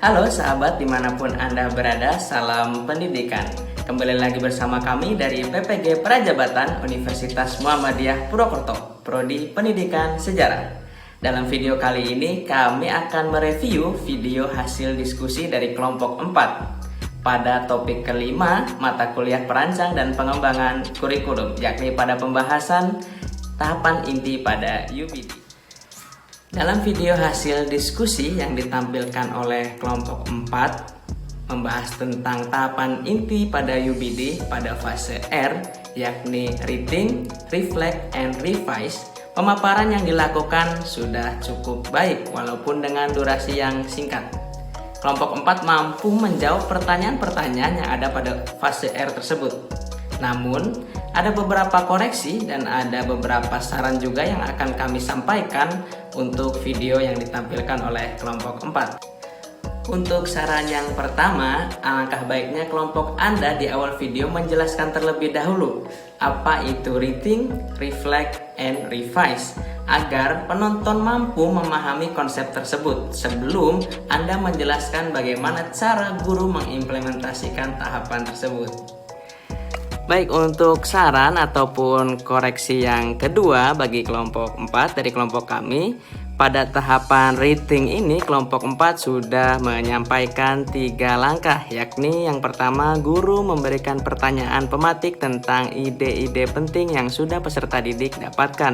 Halo sahabat dimanapun Anda berada, salam pendidikan. Kembali lagi bersama kami dari PPG Prajabatan Universitas Muhammadiyah Purwokerto, Prodi Pendidikan Sejarah. Dalam video kali ini kami akan mereview video hasil diskusi dari kelompok 4 pada topik kelima mata kuliah perancang dan pengembangan kurikulum, yakni pada pembahasan tahapan inti pada UBD. Dalam video hasil diskusi yang ditampilkan oleh kelompok 4 membahas tentang tahapan inti pada UBD pada fase R, yakni Reading, Reflect, and Revise. Pemaparan yang dilakukan sudah cukup baik walaupun dengan durasi yang singkat. Kelompok 4 mampu menjawab pertanyaan-pertanyaan yang ada pada fase R tersebut. Namun, ada beberapa koreksi dan ada beberapa saran juga yang akan kami sampaikan untuk video yang ditampilkan oleh kelompok 4. Untuk saran yang pertama, alangkah baiknya kelompok Anda di awal video menjelaskan terlebih dahulu apa itu Reading, Reflect, and Revise agar penonton mampu memahami konsep tersebut sebelum Anda menjelaskan bagaimana cara guru mengimplementasikan tahapan tersebut. Baik, untuk saran ataupun koreksi yang kedua bagi kelompok 4 dari kelompok kami, pada tahapan reading ini kelompok 4 sudah menyampaikan 3 langkah, yakni yang pertama, guru memberikan pertanyaan pematik tentang ide-ide penting yang sudah peserta didik dapatkan.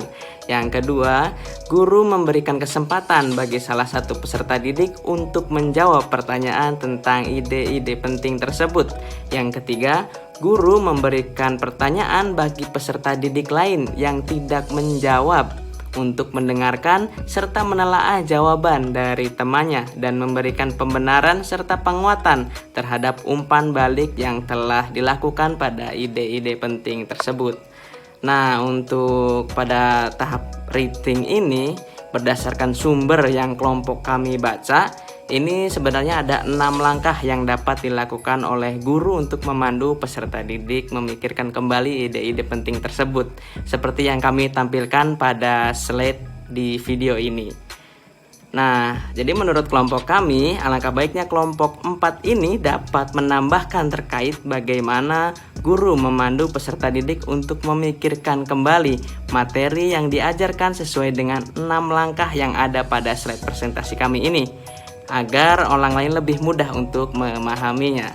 Yang kedua, guru memberikan kesempatan bagi salah satu peserta didik untuk menjawab pertanyaan tentang ide-ide penting tersebut. Yang ketiga, guru memberikan pertanyaan bagi peserta didik lain yang tidak menjawab untuk mendengarkan serta menelaah jawaban dari temannya dan memberikan pembenaran serta penguatan terhadap umpan balik yang telah dilakukan pada ide-ide penting tersebut. Nah, untuk pada tahap reading ini, berdasarkan sumber yang kelompok kami baca, ini sebenarnya ada 6 langkah yang dapat dilakukan oleh guru untuk memandu peserta didik memikirkan kembali ide-ide penting tersebut, seperti yang kami tampilkan pada slide di video ini. Nah, jadi menurut kelompok kami, alangkah baiknya kelompok 4 ini dapat menambahkan terkait bagaimana guru memandu peserta didik untuk memikirkan kembali materi yang diajarkan sesuai dengan 6 langkah yang ada pada slide presentasi kami ini, agar orang lain lebih mudah untuk memahaminya.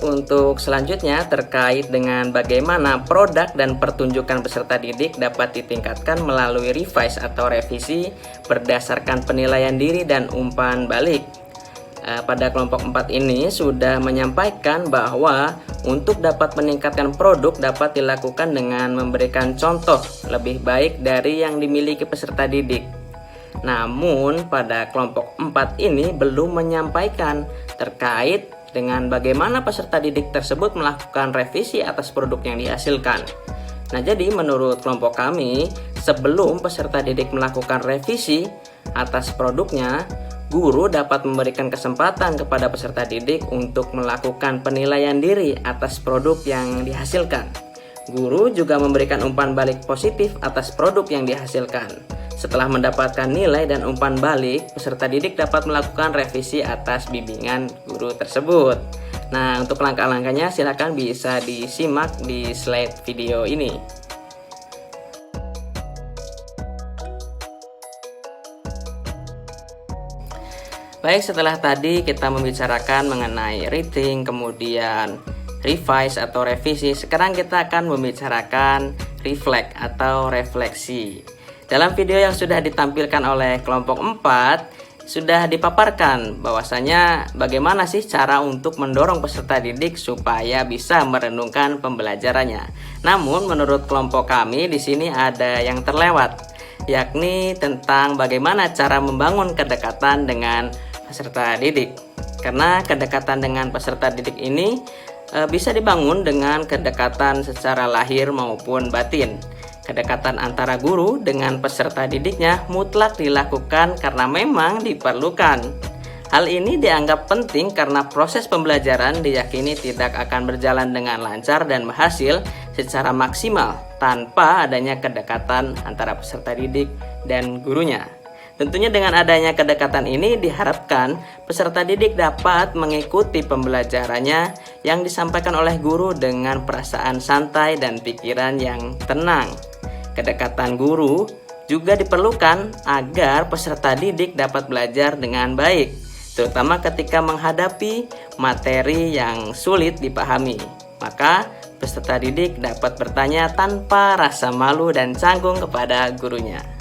Untuk selanjutnya terkait dengan bagaimana produk dan pertunjukan peserta didik dapat ditingkatkan melalui revise atau revisi berdasarkan penilaian diri dan umpan balik. Pada kelompok 4 ini sudah menyampaikan bahwa untuk dapat meningkatkan produk dapat dilakukan dengan memberikan contoh lebih baik dari yang dimiliki peserta didik. Namun pada kelompok 4 ini belum menyampaikan terkait dengan bagaimana peserta didik tersebut melakukan revisi atas produk yang dihasilkan. Nah, jadi menurut kelompok kami, sebelum peserta didik melakukan revisi atas produknya, guru dapat memberikan kesempatan kepada peserta didik untuk melakukan penilaian diri atas produk yang dihasilkan. Guru juga memberikan umpan balik positif atas produk yang dihasilkan. Setelah mendapatkan nilai dan umpan balik, peserta didik dapat melakukan revisi atas bimbingan guru tersebut. Nah, untuk langkah-langkahnya silakan bisa disimak di slide video ini. Baik, setelah tadi kita membicarakan mengenai reading, kemudian revise atau revisi, sekarang kita akan membicarakan reflect atau refleksi. Dalam video yang sudah ditampilkan oleh kelompok 4, sudah dipaparkan bahwasanya bagaimana sih cara untuk mendorong peserta didik supaya bisa merenungkan pembelajarannya. Namun menurut kelompok kami di sini ada yang terlewat, yakni tentang bagaimana cara membangun kedekatan dengan peserta didik. Karena kedekatan dengan peserta didik ini bisa dibangun dengan kedekatan secara lahir maupun batin. Kedekatan antara guru dengan peserta didiknya mutlak dilakukan karena memang diperlukan. Hal ini dianggap penting karena proses pembelajaran diyakini tidak akan berjalan dengan lancar dan berhasil secara maksimal tanpa adanya kedekatan antara peserta didik dan gurunya. Tentunya dengan adanya kedekatan ini diharapkan peserta didik dapat mengikuti pembelajarannya yang disampaikan oleh guru dengan perasaan santai dan pikiran yang tenang. Kedekatan guru juga diperlukan agar peserta didik dapat belajar dengan baik, terutama ketika menghadapi materi yang sulit dipahami. Maka peserta didik dapat bertanya tanpa rasa malu dan canggung kepada gurunya.